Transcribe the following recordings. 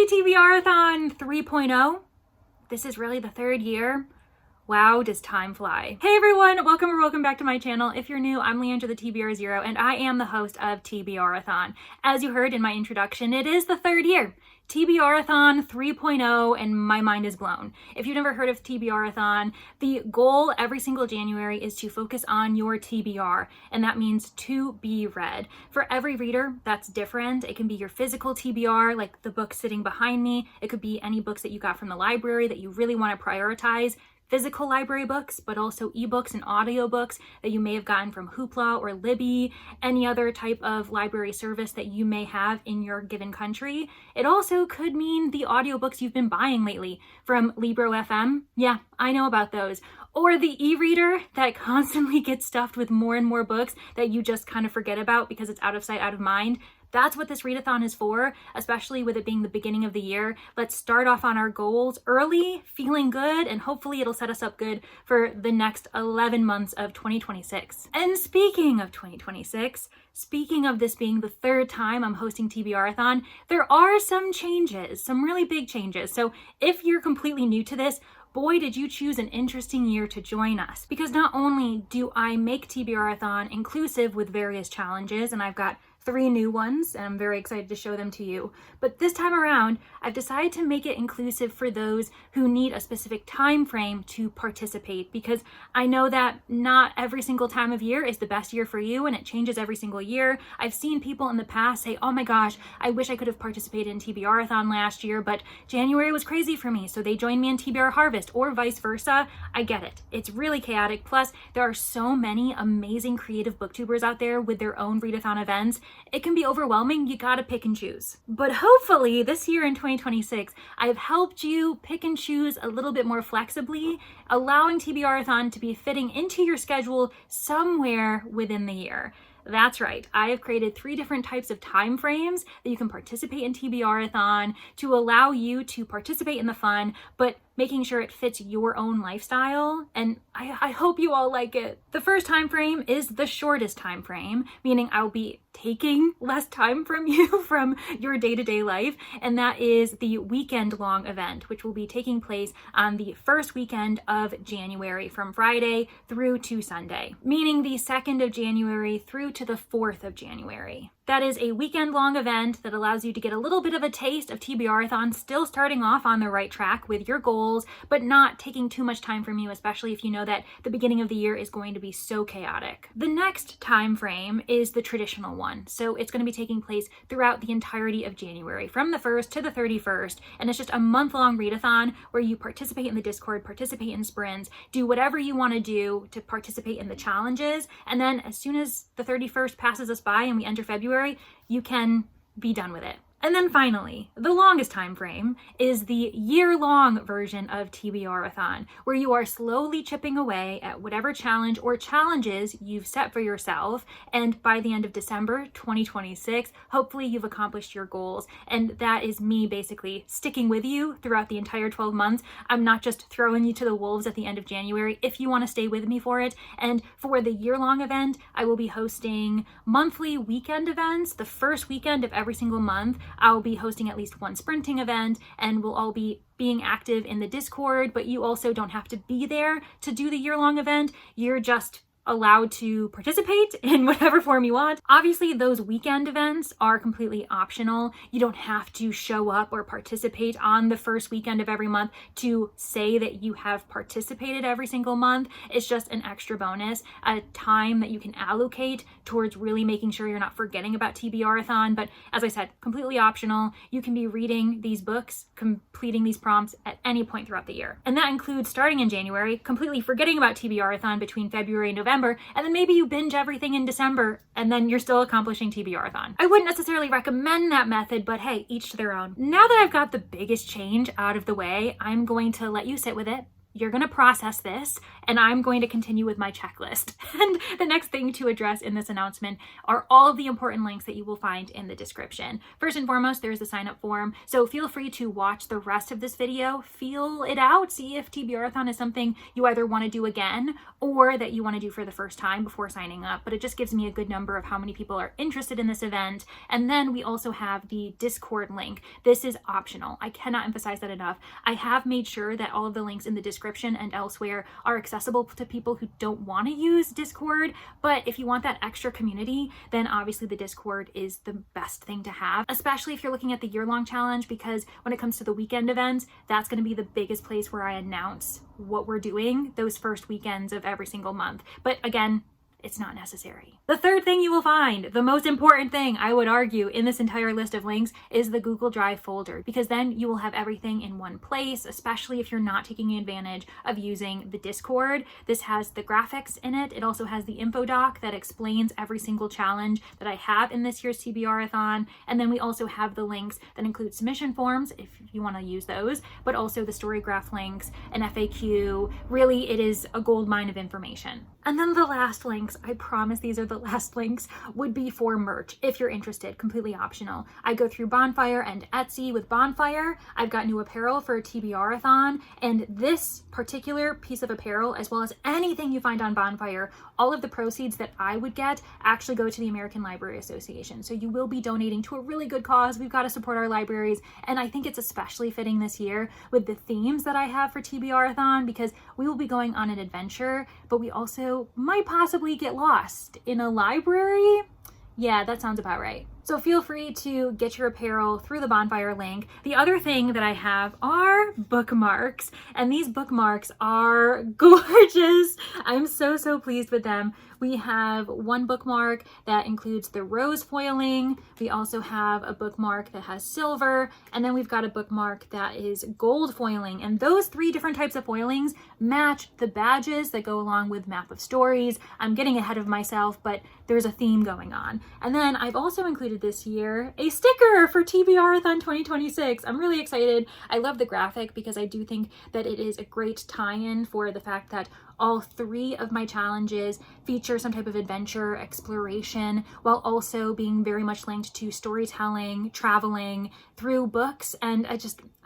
Happy TBRathon 3.0. This is really the third year. Wow, does time fly. Hey everyone, welcome back to my channel. If you're new, I'm Leandra the TBR Zero, and I am the host of TBRathon. As you heard in my introduction, it is the third year. TBRathon 3.0, and my mind is blown. If you've never heard of TBRathon, the goal every single January is to focus on your TBR, and that means to be read. For every reader, that's different. It can be your physical TBR, like the book sitting behind me. It could be any books that you got from the library that you really want to prioritize. Physical library books, but also ebooks and audiobooks that you may have gotten from Hoopla or Libby, any other type of library service that you may have in your given country. It also could mean the audiobooks you've been buying lately from Libro FM. Yeah, I know about those. Or the e-reader that constantly gets stuffed with more and more books that you just kind of forget about because it's out of sight, out of mind. That's what this readathon is for, especially with it being the beginning of the year. Let's start off on our goals early, feeling good, and hopefully it'll set us up good for the next 11 months of 2026. And speaking of 2026, speaking of this being the third time I'm hosting TBRathon, there are some changes, some really big changes. So if you're completely new to this, boy, did you choose an interesting year to join us. Because not only do I make TBRathon inclusive with various challenges, and I've got 3 new ones, and I'm very excited to show them to you. But this time around, I've decided to make it inclusive for those who need a specific time frame to participate, because I know that not every single time of year is the best year for you, and it changes every single year. I've seen people in the past say, oh my gosh, I wish I could have participated in TBRathon last year, but January was crazy for me, so they joined me in TBR Harvest, or vice versa. I get it. It's really chaotic. Plus, there are so many amazing creative booktubers out there with their own readathon events. It can be overwhelming. You gotta pick and choose. But hopefully this year in 2026, I've helped you pick and choose a little bit more flexibly, allowing TBRathon to be fitting into your schedule somewhere within the year. That's right. I have created 3 different types of time frames that you can participate in TBRathon to allow you to participate in the fun, but making sure it fits your own lifestyle. And I hope you all like it. The first time frame is the shortest time frame, meaning I'll be taking less time from you from your day-to-day life, and that is the weekend-long event, which will be taking place on the first weekend of January from Friday through to Sunday, meaning the 2nd of January through to the 4th of January. That is a weekend-long event that allows you to get a little bit of a taste of TBRathon, still starting off on the right track with your goals, but not taking too much time from you, especially if you know that the beginning of the year is going to be so chaotic. The next time frame is the traditional one. So it's going to be taking place throughout the entirety of January, from the 1st to the 31st, and it's just a month-long readathon where you participate in the Discord, participate in sprints, do whatever you want to do to participate in the challenges, and then as soon as the 31st passes us by and we enter February, you can be done with it. And then finally, the longest time frame is the year-long version of TBRathon, where you are slowly chipping away at whatever challenge or challenges you've set for yourself, and by the end of December 2026, hopefully you've accomplished your goals. And that is me basically sticking with you throughout the entire 12 months. I'm not just throwing you to the wolves at the end of January if you want to stay with me for it. And for the year-long event, I will be hosting monthly weekend events the first weekend of every single month. I'll be hosting at least 1 sprinting event, and we'll all be being active in the Discord, but you also don't have to be there to do the year-long event. You're just allowed to participate in whatever form you want. Obviously, those weekend events are completely optional. You don't have to show up or participate on the first weekend of every month to say that you have participated every single month. It's just an extra bonus, a time that you can allocate towards really making sure you're not forgetting about TBRathon. But as I said, completely optional. You can be reading these books, completing these prompts at any point throughout the year. And that includes starting in January, completely forgetting about TBRathon between February and November, and then maybe you binge everything in December, and then you're still accomplishing TBRathon. I wouldn't necessarily recommend that method, but hey, each to their own. Now that I've got the biggest change out of the way, I'm going to let you sit with it you're going to process this, and I'm going to continue with my checklist. And the next thing to address in this announcement are all of the important links that you will find in the description. First and foremost, there's the sign up form. So feel free to watch the rest of this video, feel it out, see if TBRathon is something you either want to do again or that you want to do for the first time before signing up. But it just gives me a good number of how many people are interested in this event. And then we also have the Discord link. This is optional. I cannot emphasize that enough. I have made sure that all of the links in the description and elsewhere are accessible to people who don't want to use Discord. But if you want that extra community, then obviously the Discord is the best thing to have, especially if you're looking at the year-long challenge, because when it comes to the weekend events, that's going to be the biggest place where I announce what we're doing those first weekends of every single month. But again, it's not necessary. The third thing you will find, the most important thing I would argue in this entire list of links, is the Google Drive folder, because then you will have everything in one place, especially if you're not taking advantage of using the Discord. This has the graphics in it. It also has the info doc that explains every single challenge that I have in this year's TBRathon. And then we also have the links that include submission forms if you want to use those, but also the story graph links, an FAQ. Really, it is a gold mine of information. And then the last links, I promise these are the last links, would be for merch if you're interested, completely optional. I go through Bonfire and Etsy. With Bonfire, I've got new apparel for TBRathon, and this particular piece of apparel, as well as anything you find on Bonfire, all of the proceeds that I would get actually go to the American Library Association. So you will be donating to a really good cause. We've got to support our libraries, and I think it's especially fitting this year with the themes that I have for TBRathon, because we will be going on an adventure, but we also might possibly get lost in a library. Yeah, that sounds about right. So feel free to get your apparel through the Bonfire link. The other thing that I have are bookmarks, and these bookmarks are gorgeous. I'm so pleased with them. We have one bookmark that includes the rose foiling. We also have a bookmark that has silver, and then we've got a bookmark that is gold foiling. And those three different types of foilings match the badges that go along with Map of Stories. I'm getting ahead of myself, but there's a theme going on. And then I've also included this year a sticker for TBRathon 2026. I'm really excited. I love the graphic because I do think that it is a great tie-in for the fact that all three of my challenges feature some type of adventure, exploration, while also being very much linked to storytelling, traveling through books, and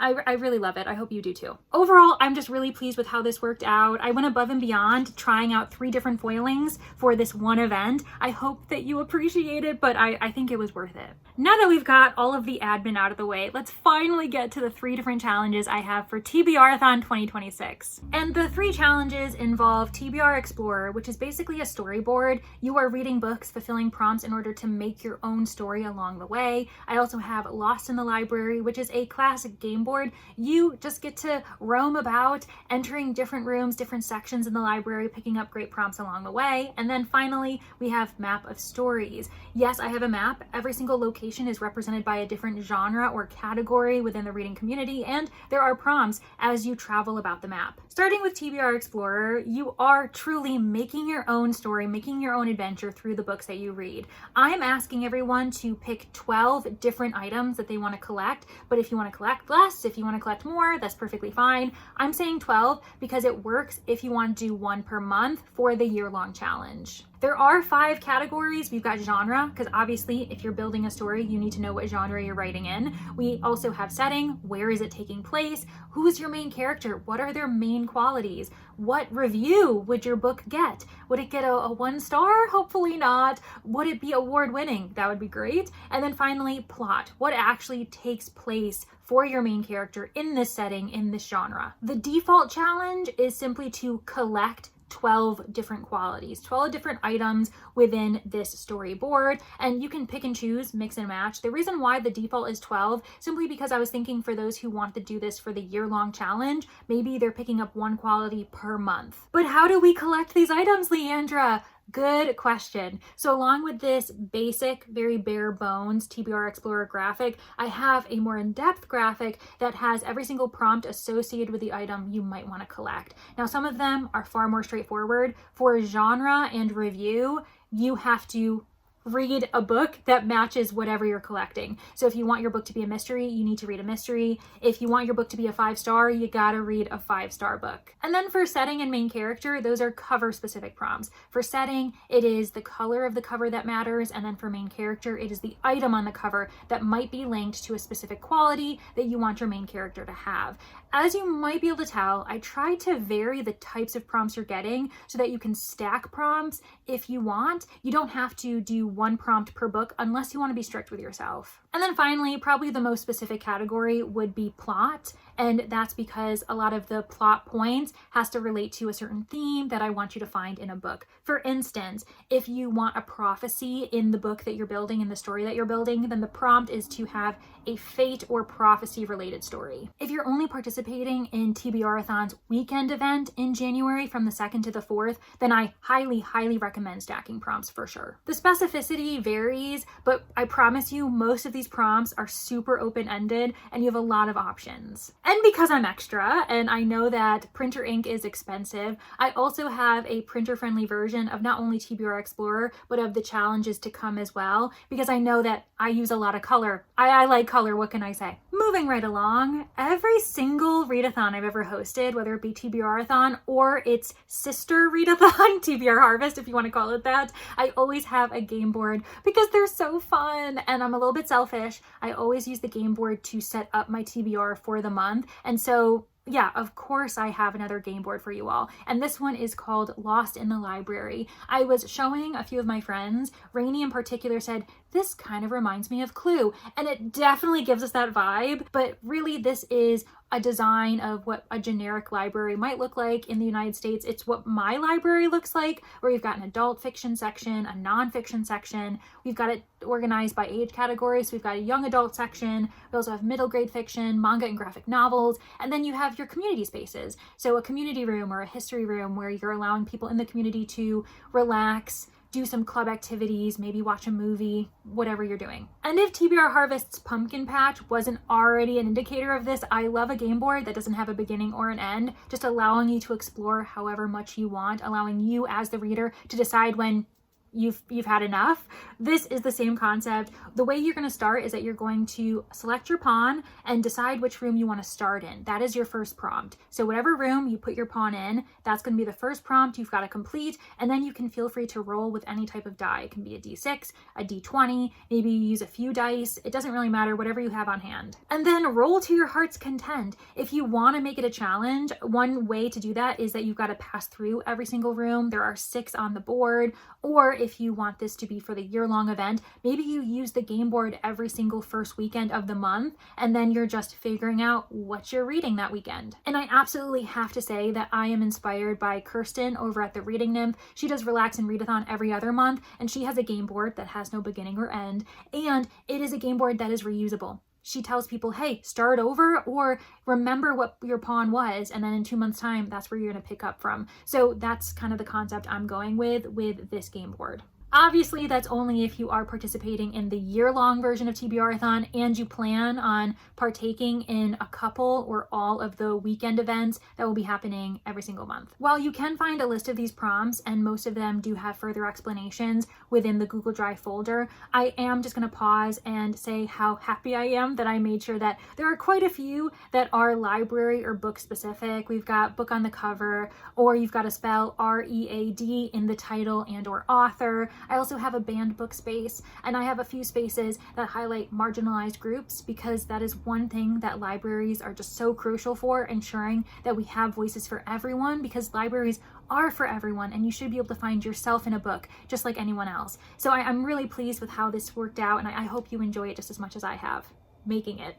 I really love it. I hope you do too. Overall, I'm just really pleased with how this worked out. I went above and beyond trying out 3 different foilings for this one event. I hope that you appreciate it, but I think it was worth it. Now that we've got all of the admin out of the way, let's finally get to the 3 different challenges I have for TBRathon 2026. And the 3 challenges involve TBR Explorer, which is basically a storyboard. You are reading books, fulfilling prompts in order to make your own story along the way. I also have Lost in the Library, which is a classic game board. You just get to roam about, entering different rooms, different sections in the library, picking up great prompts along the way. And then finally, we have Map of Stories. Yes, I have a map. Every single location is represented by a different genre or category within the reading community, and there are prompts as you travel about the map. Starting with TBR Explorer, you are truly making your own story, making your own adventure through the books that you read. I'm asking everyone to pick 12 different items that they want to collect, but if you want to collect less, if you want to collect more, that's perfectly fine. I'm saying 12 because it works if you want to do 1 per month for the year-long challenge. There are 5 categories. We've got genre, because obviously if you're building a story, you need to know what genre you're writing in. We also have setting, where is it taking place? Who's your main character? What are their main qualities? What review would your book get? Would it get a 1 star? Hopefully not. Would it be award-winning? That would be great. And then finally, plot. What actually takes place for your main character in this setting, in this genre? The default challenge is simply to collect 12 different qualities, 12 different items within this storyboard, and you can pick and choose, mix and match. The reason why the default is 12, simply because I was thinking for those who want to do this for the year-long challenge, maybe they're picking up 1 quality per month. But how do we collect these items, Leandra? Good question. So along with this basic, very bare bones TBR Explorer graphic, I have a more in-depth graphic that has every single prompt associated with the item you might want to collect. Now, some of them are far more straightforward. For genre and review, you have to read a book that matches whatever you're collecting. So if you want your book to be a mystery, you need to read a mystery. If you want your book to be a 5-star, you gotta read a 5-star book. And then for setting and main character, those are cover specific prompts. For setting, it is the color of the cover that matters. And then for main character, it is the item on the cover that might be linked to a specific quality that you want your main character to have. As you might be able to tell, I try to vary the types of prompts you're getting so that you can stack prompts if you want. You don't have to do one prompt per book unless you want to be strict with yourself. And then finally, probably the most specific category would be plot. And that's because a lot of the plot points has to relate to a certain theme that I want you to find in a book. For instance, if you want a prophecy in the book that you're building, in the story that you're building, then the prompt is to have a fate or prophecy related story. If you're only participating in TBRathon's weekend event in January from the 2nd to the 4th, then I highly recommend stacking prompts for sure. The specificity varies, but I promise you most of these prompts are super open-ended and you have a lot of options. And because I'm extra and I know that printer ink is expensive, I also have a printer-friendly version of not only TBR Explorer, but of the challenges to come as well, because I know that I use a lot of color. I like color, what can I say? Moving right along, every single readathon I've ever hosted, whether it be TBRathon or its sister readathon, TBR Harvest, if you want to call it that, I always have a game board because they're so fun and I'm a little bit selfish. I always use the game board to set up my TBR for the month. And so yeah, of course I have another game board for you all. And this one is called Lost in the Library. I was showing a few of my friends. Rainey in particular said, this kind of reminds me of Clue. And it definitely gives us that vibe. But really this is a design of what a generic library might look like in the United States. It's what my library looks like, where you've got an adult fiction section, a nonfiction section. We've got it organized by age categories. So we've got a young adult section. We also have middle grade fiction, manga and graphic novels. And then you have your community spaces. So a community room or a history room where you're allowing people in the community to relax, do some club activities, maybe watch a movie, whatever you're doing. And if TBR Harvest's pumpkin patch wasn't already an indicator of this, I love a game board that doesn't have a beginning or an end, just allowing you to explore however much you want, allowing you as the reader to decide when you've had enough. This is the same concept. The way you're going to start is that you're going to select your pawn and decide which room you want to start in. That is your first prompt. So whatever room you put your pawn in, that's going to be the first prompt you've got to complete, and then you can feel free to roll with any type of die. It can be a d6, a d20, maybe you use a few dice. It doesn't really matter, whatever you have on hand. And then roll to your heart's content. If you want to make it a challenge, one way to do that is that you've got to pass through every single room. There are 6 on the board. Or if you want this to be for the year-long event, maybe you use the game board every single first weekend of the month, and then you're just figuring out what you're reading that weekend. And I absolutely have to say that I am inspired by Kirsten over at the Reading Nymph. She does Relax and Readathon every other month, and she has a game board that has no beginning or end, and it is a game board that is reusable. She tells people, hey, start over or remember what your pawn was, and then in 2 months' time, that's where you're going to pick up from. So that's kind of the concept I'm going with this game board. Obviously, that's only if you are participating in the year-long version of TBRathon and you plan on partaking in a couple or all of the weekend events that will be happening every single month. While you can find a list of these prompts, and most of them do have further explanations within the Google Drive folder, I am just going to pause and say how happy I am that I made sure that there are quite a few that are library or book specific. We've got book on the cover, or you've got to spell READ in the title and or author. I also have a banned book space, and I have a few spaces that highlight marginalized groups, because that is one thing that libraries are just so crucial for, ensuring that we have voices for everyone, because libraries are for everyone and you should be able to find yourself in a book just like anyone else. So I'm really pleased with how this worked out, and I hope you enjoy it just as much as I have making it.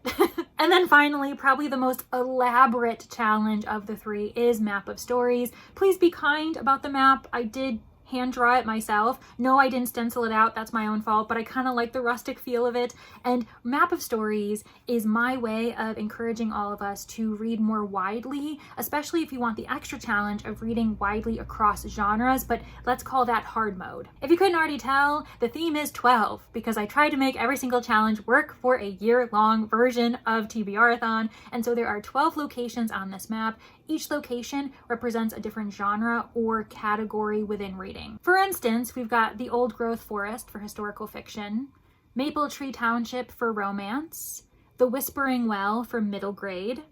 And then finally, probably the most elaborate challenge of the 3 is Map of Stories. Please be kind about the map. I did hand draw it myself. No, I didn't stencil it out. That's my own fault, but I kind of like the rustic feel of it. And Map of Stories is my way of encouraging all of us to read more widely, especially if you want the extra challenge of reading widely across genres, but let's call that hard mode. If you couldn't already tell, the theme is 12, because I tried to make every single challenge work for a year-long version of TBRathon, and so there are 12 locations on this map. Each location represents a different genre or category within reading. reading. For instance, we've got The Old Growth Forest for historical fiction, Maple Tree Township for romance, The Whispering Well for middle grade,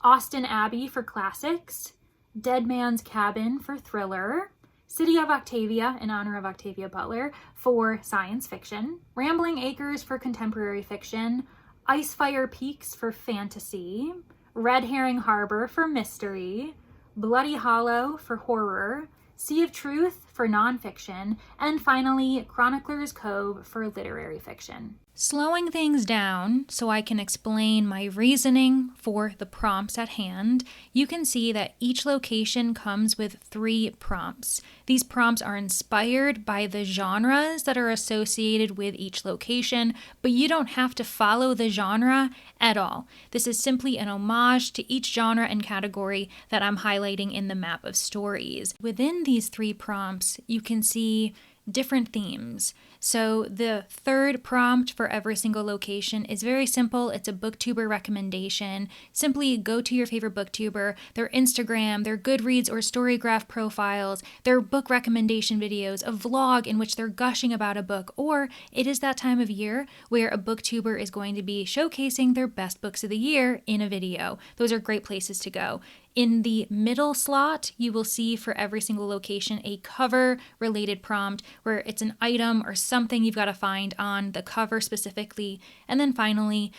Austen Abbey for classics, Dead Man's Cabin for thriller, City of Octavia, in honor of Octavia Butler, for science fiction, Rambling Acres for contemporary fiction, Icefire Peaks for fantasy, Red Herring Harbor for mystery, Bloody Hollow for horror, Sea of Truth for nonfiction, and finally, Chronicler's Cove for literary fiction. Slowing things down so I can explain my reasoning for the prompts at hand, you can see that each location comes with 3 prompts. These prompts are inspired by the genres that are associated with each location, but you don't have to follow the genre at all. This is simply an homage to each genre and category that I'm highlighting in the map of stories. Within these 3 prompts, you can see different themes. So the third prompt for every single location is very simple. It's a booktuber recommendation. Simply go to your favorite booktuber, their Instagram, their Goodreads or Storygraph profiles, their book recommendation videos, a vlog in which they're gushing about a book, or it is that time of year where a booktuber is going to be showcasing their best books of the year in a video. Those are great places to go. In the middle slot, you will see for every single location a cover-related prompt where it's an item or something you've got to find on the cover specifically. And then finally,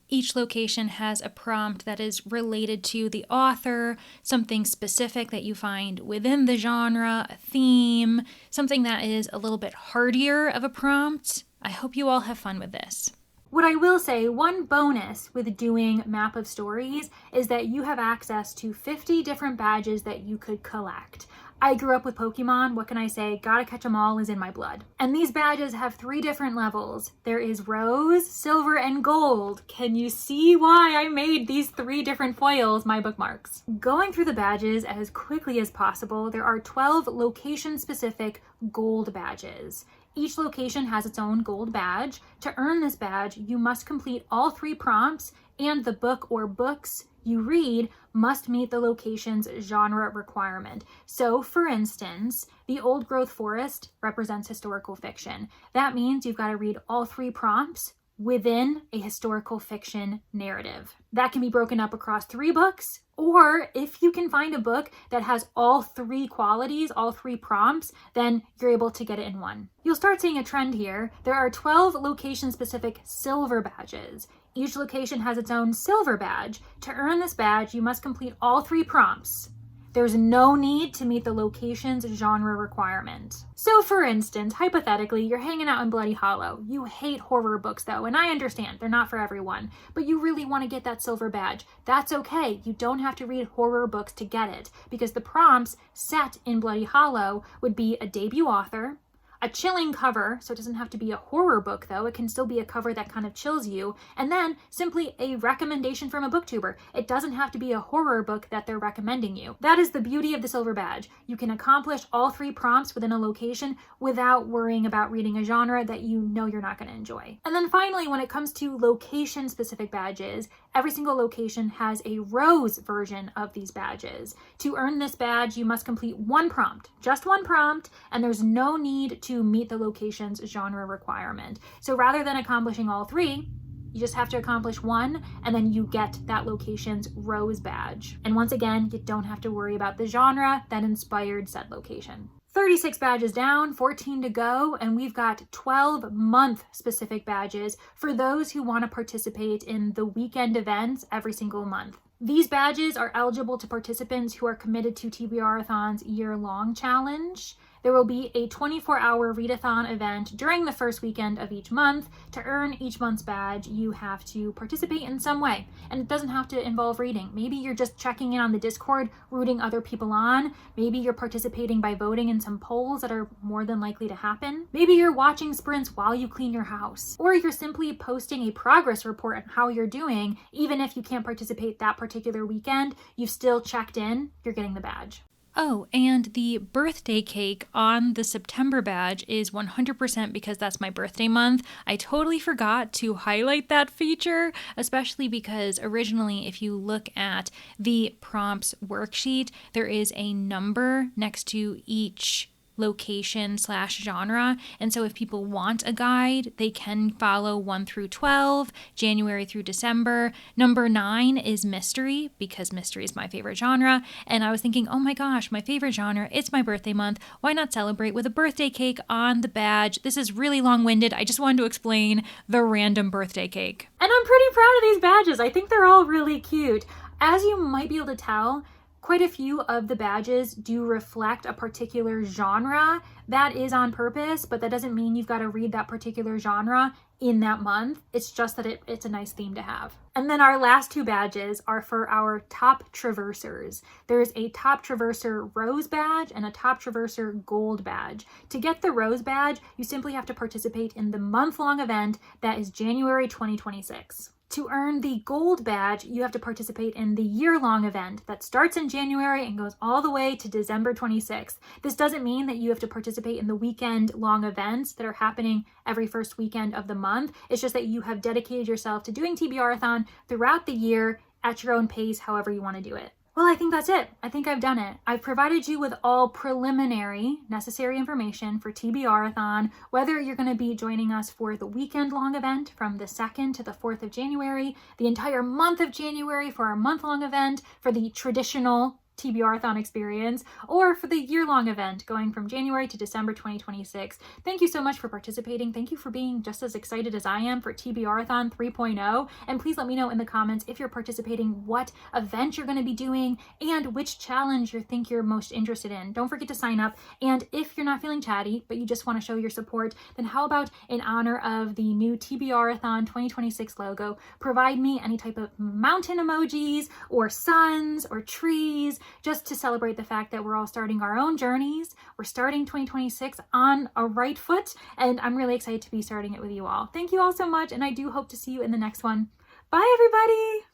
each location has a prompt that is related to the author, something specific that you find within the genre, a theme, something that is a little bit hardier of a prompt. I hope you all have fun with this. What I will say, one bonus with doing Map of Stories is that you have access to 50 different badges that you could collect. I grew up with Pokemon, what can I say? Gotta catch them all is in my blood. And these badges have 3 different levels. There is Rose, Silver, and Gold. Can you see why I made these 3 different foils my bookmarks? Going through the badges as quickly as possible, there are 12 location-specific gold badges. Each location has its own gold badge. To earn this badge, you must complete all 3 prompts, and the book or books you read must meet the location's genre requirement. So, for instance, The Old Growth Forest represents historical fiction. That means you've got to read all 3 prompts within a historical fiction narrative. That can be broken up across 3 books, or if you can find a book that has all 3 qualities, all 3 prompts, then you're able to get it in one. You'll start seeing a trend here. There are 12 location-specific silver badges. Each location has its own silver badge. To earn this badge, you must complete all 3 prompts. There's no need to meet the location's genre requirement. So for instance, hypothetically, you're hanging out in Bloody Hollow. You hate horror books though, and I understand, they're not for everyone, but you really want to get that silver badge. That's okay. You don't have to read horror books to get it, because the prompts set in Bloody Hollow would be a debut author, a chilling cover, so it doesn't have to be a horror book though, it can still be a cover that kind of chills you, and then simply a recommendation from a booktuber. It doesn't have to be a horror book that they're recommending you. That is the beauty of the silver badge. You can accomplish all 3 prompts within a location without worrying about reading a genre that you know you're not going to enjoy. And then finally, when it comes to location-specific badges, every single location has a rose version of these badges. To earn this badge, you must complete 1 prompt, just 1 prompt, and there's no need to meet the location's genre requirement. So rather than accomplishing all 3, you just have to accomplish 1, and then you get that location's rose badge. And once again, you don't have to worry about the genre that inspired said location. 36 badges down, 14 to go, and we've got 12 month-specific badges for those who want to participate in the weekend events every single month. These badges are eligible to participants who are committed to TBRathon's year-long challenge. There will be a 24-hour readathon event during the first weekend of each month. To earn each month's badge, you have to participate in some way, and it doesn't have to involve reading. Maybe you're just checking in on the Discord, rooting other people on. Maybe you're participating by voting in some polls that are more than likely to happen. Maybe you're watching sprints while you clean your house, or you're simply posting a progress report on how you're doing. Even if you can't participate that particular weekend, you've still checked in, you're getting the badge. Oh, and the birthday cake on the September badge is 100% because that's my birthday month. I totally forgot to highlight that feature, especially because originally, if you look at the prompts worksheet, there is a number next to each location/genre. And so if people want a guide, they can follow 1 through 12, January through December. Number 9 is mystery, because mystery is my favorite genre. And I was thinking, oh my gosh, my favorite genre, it's my birthday month. Why not celebrate with a birthday cake on the badge? This is really long-winded. I just wanted to explain the random birthday cake. And I'm pretty proud of these badges. I think they're all really cute. As you might be able to tell, quite a few of the badges do reflect a particular genre. That is on purpose, but that doesn't mean you've got to read that particular genre in that month. It's just that it's a nice theme to have. And then our last 2 badges are for our top traversers. There's a top traverser rose badge and a top traverser gold badge. To get the rose badge, you simply have to participate in the month-long event that is January 2026. To earn the gold badge, you have to participate in the year-long event that starts in January and goes all the way to December 26th. This doesn't mean that you have to participate in the weekend-long events that are happening every first weekend of the month. It's just that you have dedicated yourself to doing TBRathon throughout the year at your own pace, however you want to do it. Well, I think that's it. I think I've done it. I've provided you with all preliminary necessary information for TBRathon, whether you're going to be joining us for the weekend-long event from the 2nd to the 4th of January, the entire month of January for our month-long event, for the traditional TBRathon experience, or for the year-long event going from January to December 2026. Thank you so much for participating. Thank you for being just as excited as I am for TBRathon 3.0. And please let me know in the comments if you're participating, what event you're going to be doing, and which challenge you think you're most interested in. Don't forget to sign up. And if you're not feeling chatty, but you just want to show your support, then how about, in honor of the new TBRathon 2026 logo, provide me any type of mountain emojis or suns or trees, just to celebrate the fact that we're all starting our own journeys. We're starting 2026 on a right foot, and I'm really excited to be starting it with you all. Thank you all so much, and I do hope to see you in the next one. Bye, everybody!